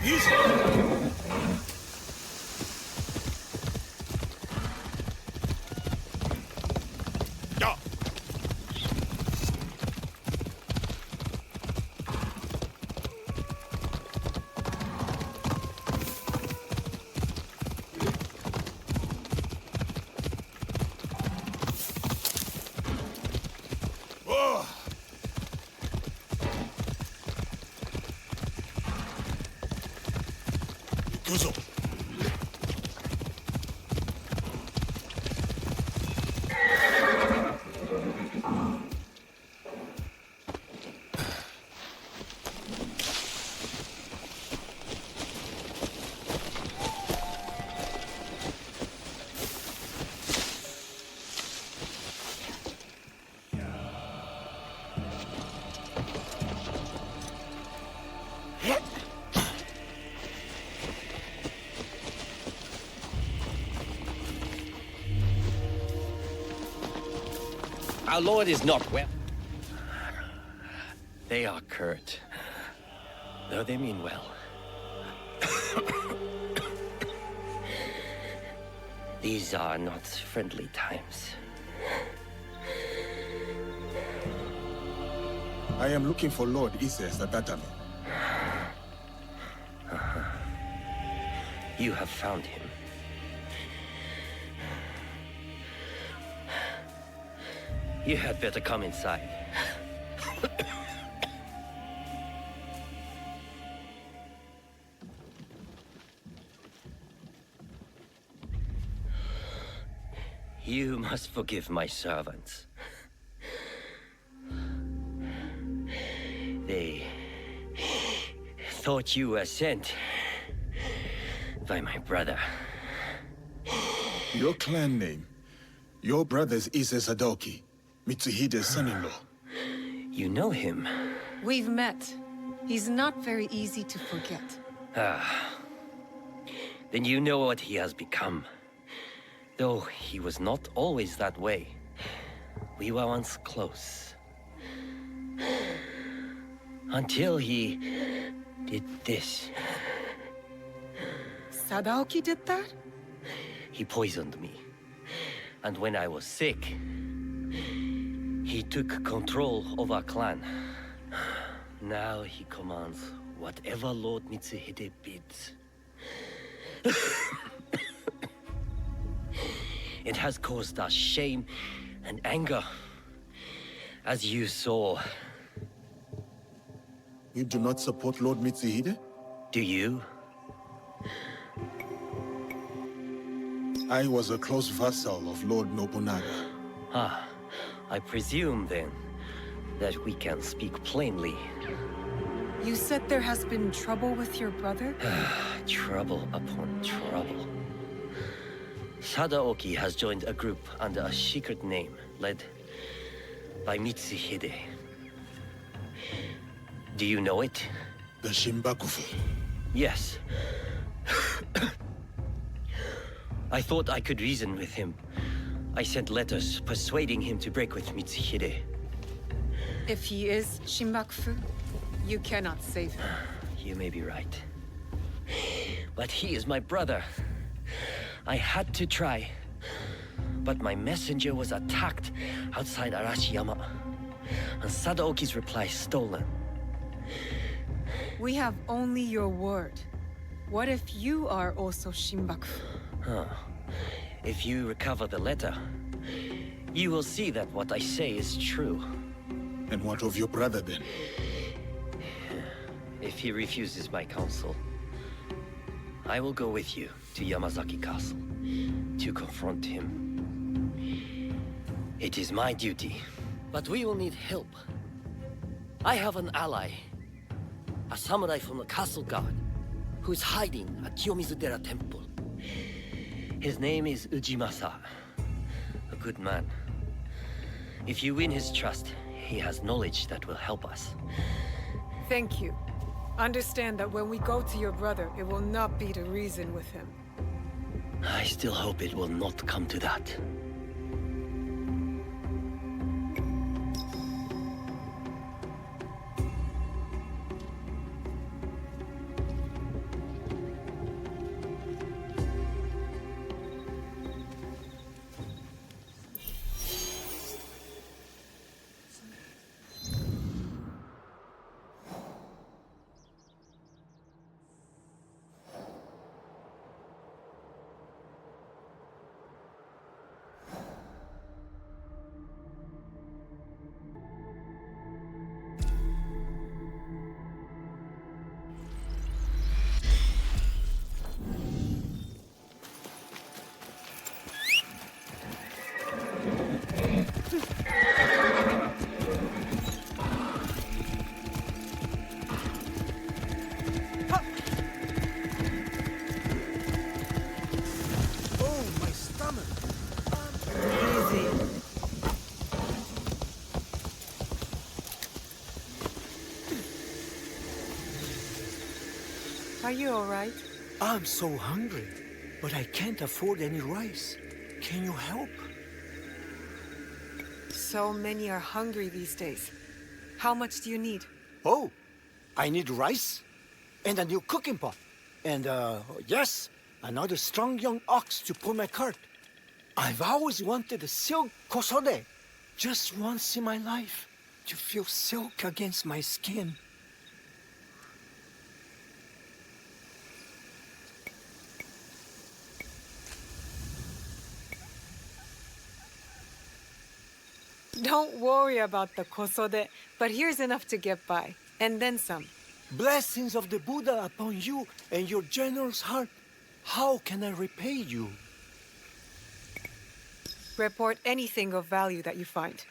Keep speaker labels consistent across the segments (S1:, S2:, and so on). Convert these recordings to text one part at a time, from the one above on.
S1: Ja. Oh. Kuzo.
S2: Our lord is not well. They are curt, though they mean well. These are not friendly times.
S1: I am looking for Lord Ises Atatame.
S2: You have found him. You had better come inside. You must forgive my servants. They thought you were sent by my brother.
S1: Your clan name. Your brother's Ises Adoki, Mitsuhide's son-in-law.
S2: You know him.
S3: We've met. He's not very easy to forget.
S2: Then you know what he has become. Though he was not always that way. We were once close. Until he did this.
S3: Sadaoki did that?
S2: He poisoned me. And when I was sick, he took control of our clan. Now he commands whatever Lord Mitsuhide bids. It has caused us shame and anger, as you saw.
S1: You do not support Lord Mitsuhide?
S2: Do you?
S1: I was a close vassal of Lord Nobunaga.
S2: Ah, I presume then that we can speak plainly.
S3: You said there has been trouble with your brother?
S2: Trouble upon trouble. Sadaoki has joined a group under a secret name led by Mitsuhide. Do you know it?
S1: The Shimbakufu.
S2: Yes. I thought I could reason with him. I sent letters persuading him to break with Mitsuhide.
S3: If he is Shimbakufu, you cannot save him.
S2: You may be right. But he is my brother. I had to try. But my messenger was attacked outside Arashiyama. And Sadaoki's reply stolen.
S3: We have only your word. What if you are also Shimbakufu?
S2: Huh. If you recover the letter, you will see that what I say is true.
S1: And what of your brother then?
S2: If he refuses my counsel, I will go with you to Yamazaki Castle to confront him. It is my duty, but we will need help. I have an ally, a samurai from the castle guard, who is hiding at Kiyomizudera Temple. His name is Ujimasa, a good man. If you win his trust, he has knowledge that will help us.
S3: Thank you. Understand that when we go to your brother, it will not be to reason with him.
S2: I still hope it will not come to that.
S3: Are you all right?
S4: I'm so hungry, but I can't afford any rice. Can you help?
S3: So many are hungry these days. How much do you need?
S4: Oh, I need rice and a new cooking pot. And, yes, another strong young ox to pull my cart. I've always wanted a silk kosode. Just once in my life, to feel silk against my skin.
S3: Don't worry about the kosode, but here's enough to get by. And then some.
S4: Blessings of the Buddha upon you and your generous heart. How can I repay you?
S3: Report anything of value that you find.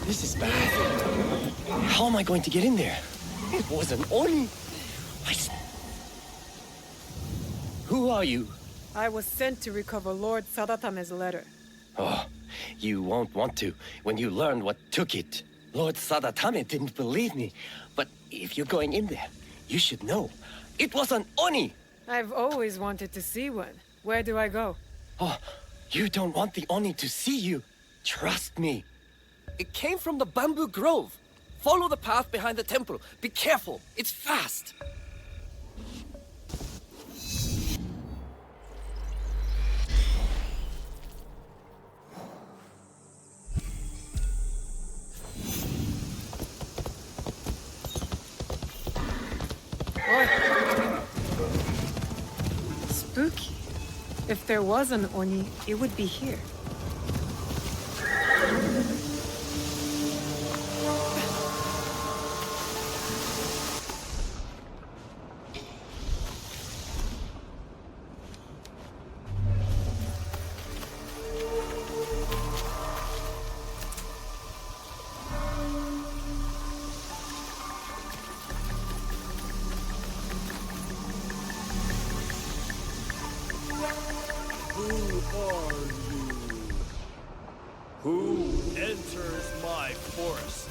S2: This is bad. How am I going to get in there? It was an Oni. Who are you?
S3: I was sent to recover Lord Sadatame's letter.
S2: Oh, you won't want to when you learn what took it. Lord Sadatame didn't believe me. But if you're going in there, you should know. It was an Oni!
S3: I've always wanted to see one. Where do I go?
S2: Oh, you don't want the Oni to see you. Trust me.
S5: It came from the bamboo grove. Follow the path behind the temple. Be careful. It's fast.
S3: Spooky. If there was an Oni, it would be here.
S6: Who enters my forest?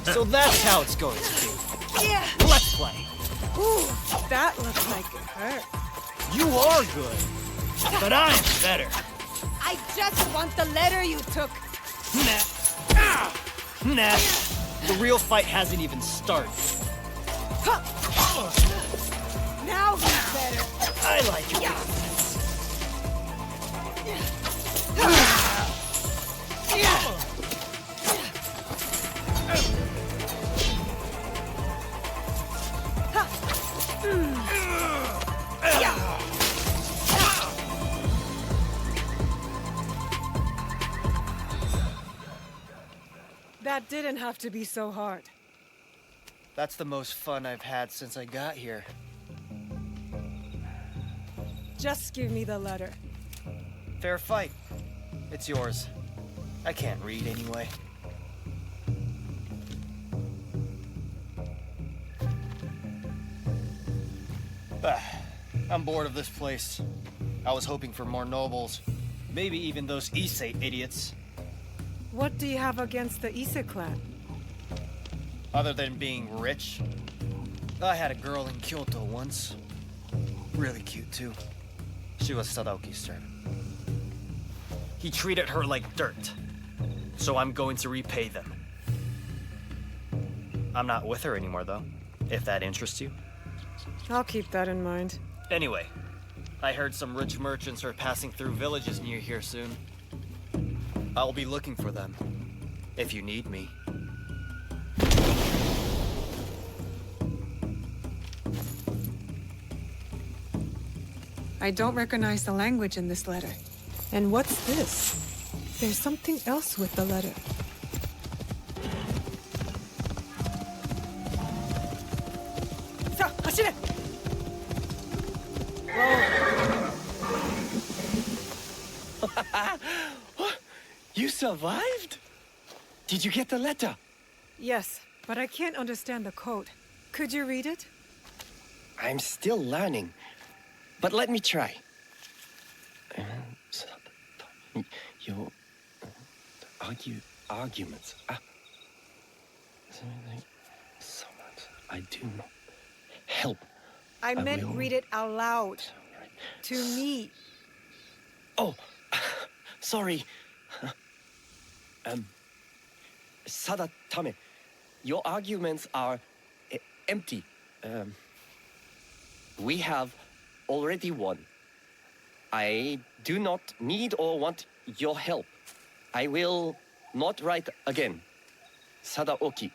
S4: So that's how it's going to be.
S3: Yeah!
S4: Let's play.
S3: Ooh, that looks like it hurt.
S4: You are good, but I'm better.
S3: I just want the letter you took.
S4: Nah. The real fight hasn't even started.
S3: Now he's better.
S4: I like it.
S3: didn't have to be so hard.
S7: That's the most fun I've had since I got here.
S3: Just give me the letter.
S7: Fair fight. It's yours. I can't read anyway. I'm bored of this place. I was hoping for more nobles. Maybe even those Issei idiots.
S3: What do you have against the Ise clan?
S7: Other than being rich, I had a girl in Kyoto once. Really cute, too. She was Sadaoki's servant. He treated her like dirt, so I'm going to repay them. I'm not with her anymore, though, if that interests you.
S3: I'll keep that in mind.
S7: Anyway, I heard some rich merchants are passing through villages near here soon. I'll be looking for them, if you need me.
S3: I don't recognize the language in this letter. And what's this? There's something else with the letter.
S2: You survived? Did you get the letter?
S3: Yes, but I can't understand the code. Could you read it?
S2: I'm still learning, but let me try. Your arguments. Someone I do not help.
S3: I meant
S2: will-
S3: read it out loud. To me.
S2: Oh, sorry. Sadatame, your arguments are empty. We have already won. I do not need or want your help. I will not write again. Sadaoki.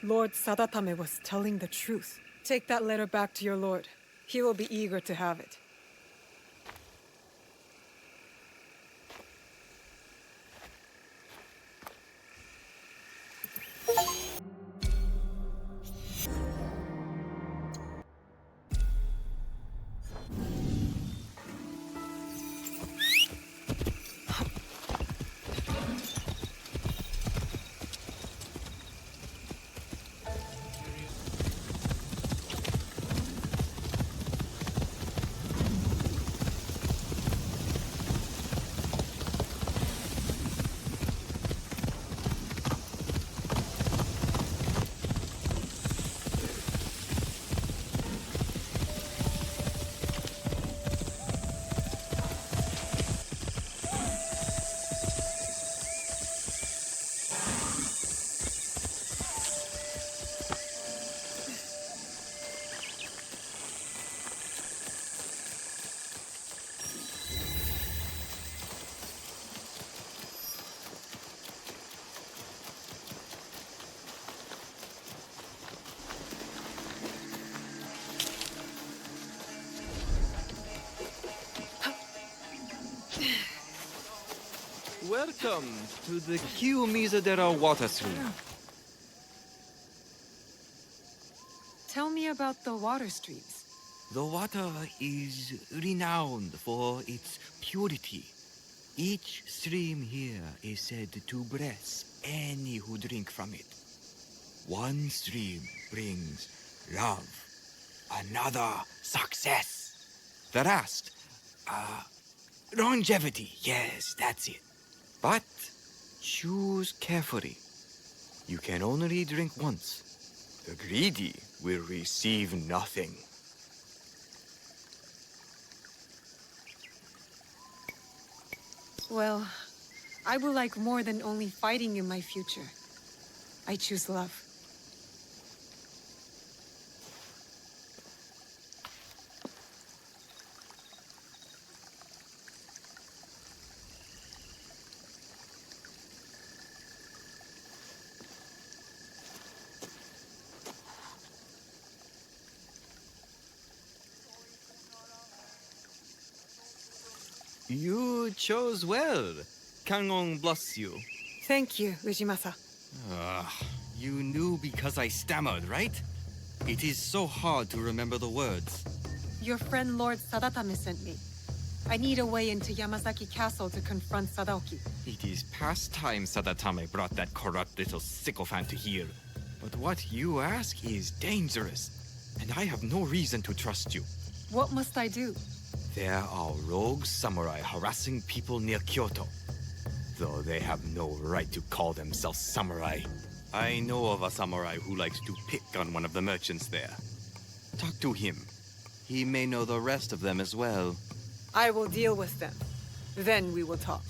S3: Lord Sadatame was telling the truth. Take that letter back to your lord. He will be eager to have it.
S8: Welcome to the Kiyomizadera water stream.
S3: Tell me about the water streams.
S8: The water is renowned for its purity. Each stream here is said to bless any who drink from it. One stream brings love, another success. The last, longevity. Yes, that's it. But choose carefully. You can only drink once. The greedy will receive nothing.
S3: Well, I would like more than only fighting in my future. I choose love.
S8: You chose well. Kangon bless you.
S3: Thank you, Ujimasa.
S8: You knew because I stammered, right? It is so hard to remember the words.
S3: Your friend Lord Sadatame sent me. I need a way into Yamazaki Castle to confront Sadaoki.
S8: It is past time Sadatame brought that corrupt little sycophant to here. But what you ask is dangerous, and I have no reason to trust you.
S3: What must I do?
S8: There are rogue samurai harassing people near Kyoto, though they have no right to call themselves samurai. I know of a samurai who likes to pick on one of the merchants there. Talk to him. He may know the rest of them as well.
S3: I will deal with them. Then we will talk.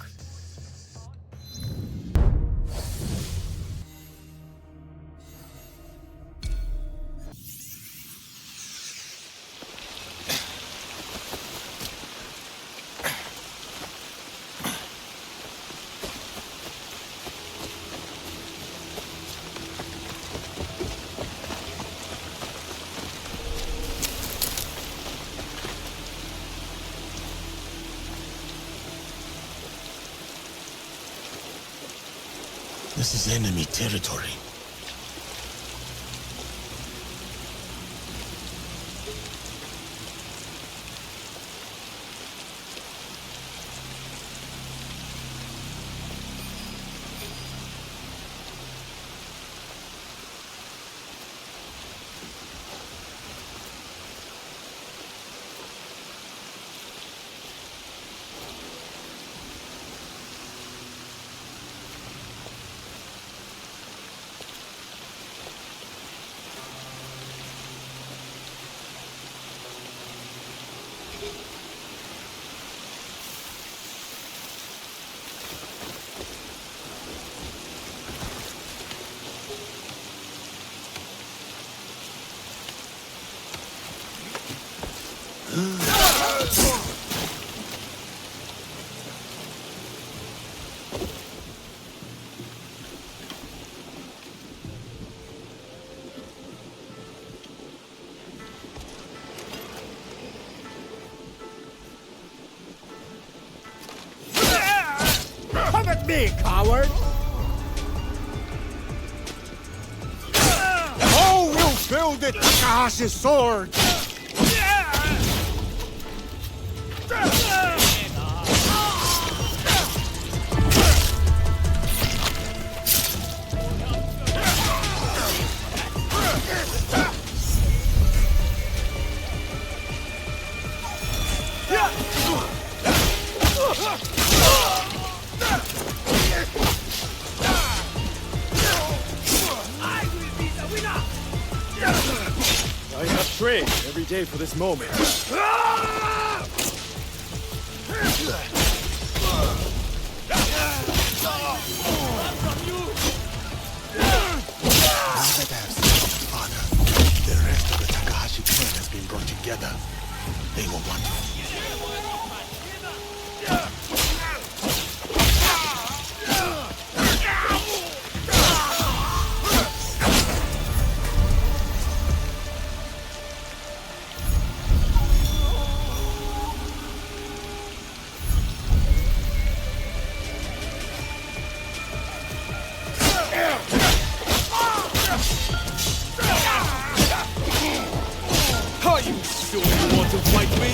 S1: This is enemy territory.
S4: Come at me, coward! Who will wield the Takahashi's sword?
S6: I have trained every day for this moment.
S1: Father, the rest of the Takahashi clan has been brought together. They will want to.
S6: Are you sure you want to fight me?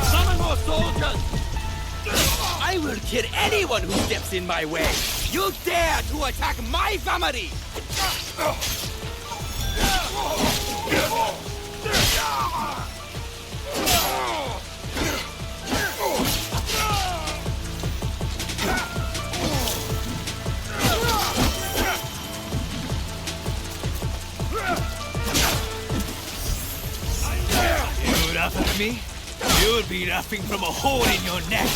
S5: Summon more soldiers! I will kill anyone who steps in my way! You dare to attack my family!
S8: You laugh at me? You'll be laughing from a hole in your neck.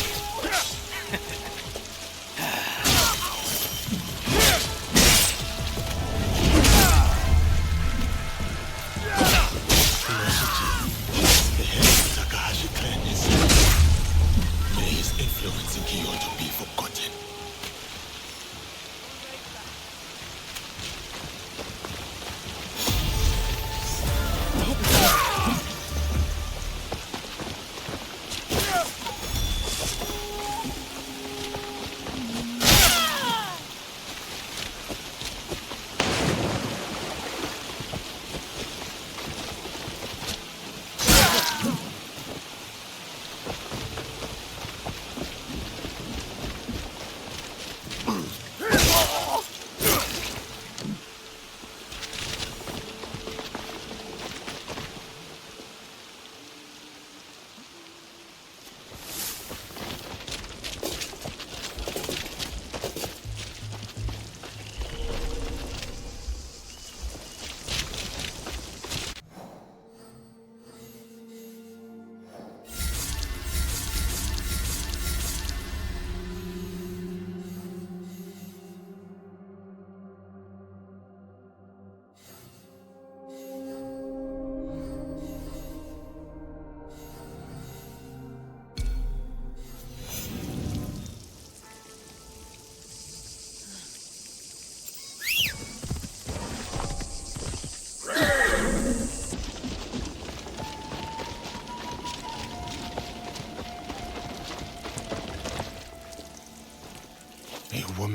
S1: The head of the Takahashi clan is... May his influence in Kyoto be forgotten.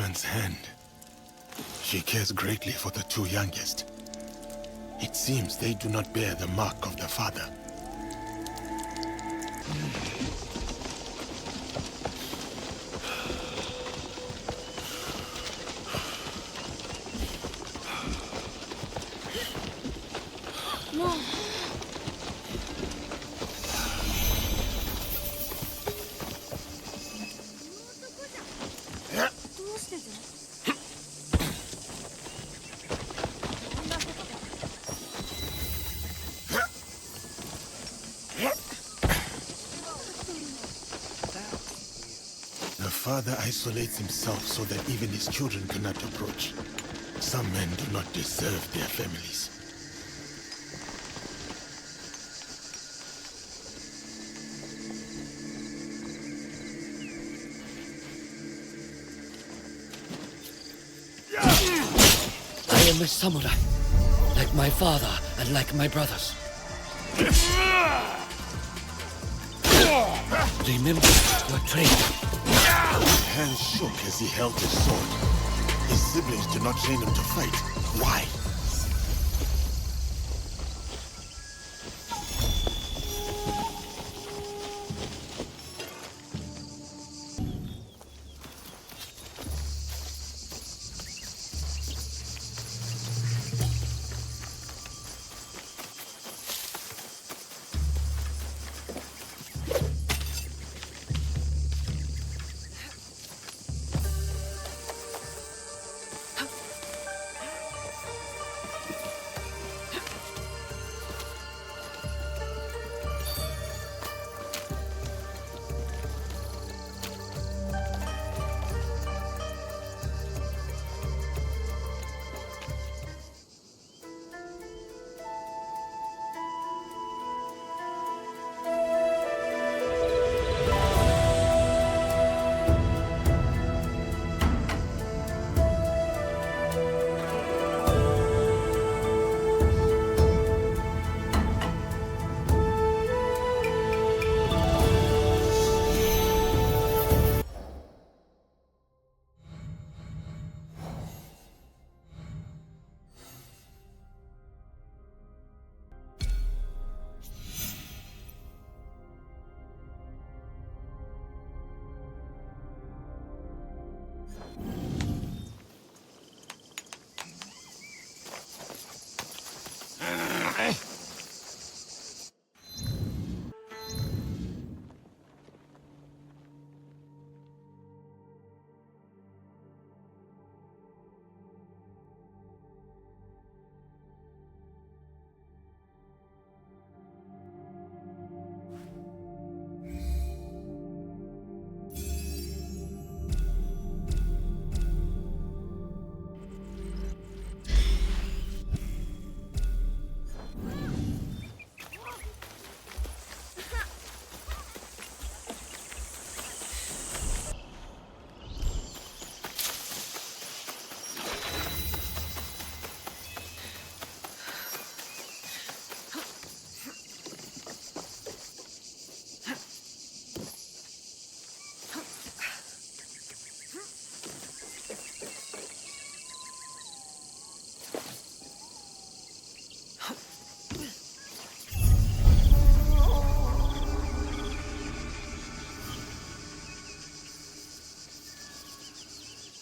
S1: woman's hand. She cares greatly for the two youngest. It seems they do not bear the mark of the father. The father isolates himself so that even his children cannot approach. Some men do not deserve their families.
S2: I am a samurai, like my father and like my brothers. Remember your training.
S1: His hands shook as he held his sword. His siblings did not train him to fight. Why?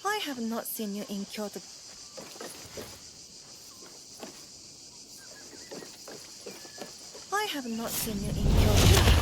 S9: I have not seen you in Kyoto. I have not seen you in Kyoto.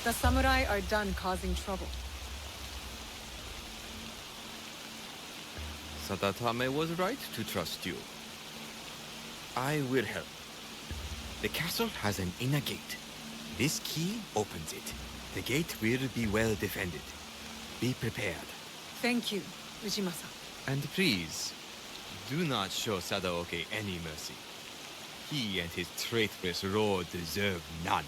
S3: The samurai are done causing trouble.
S8: Sadatame was right to trust you. I will help. The castle has an inner gate. This key opens it. The gate will be well defended. Be prepared.
S3: Thank you, Ujimasa.
S8: And please, do not show Sadaoki any mercy. He and his traitorous lord deserve none.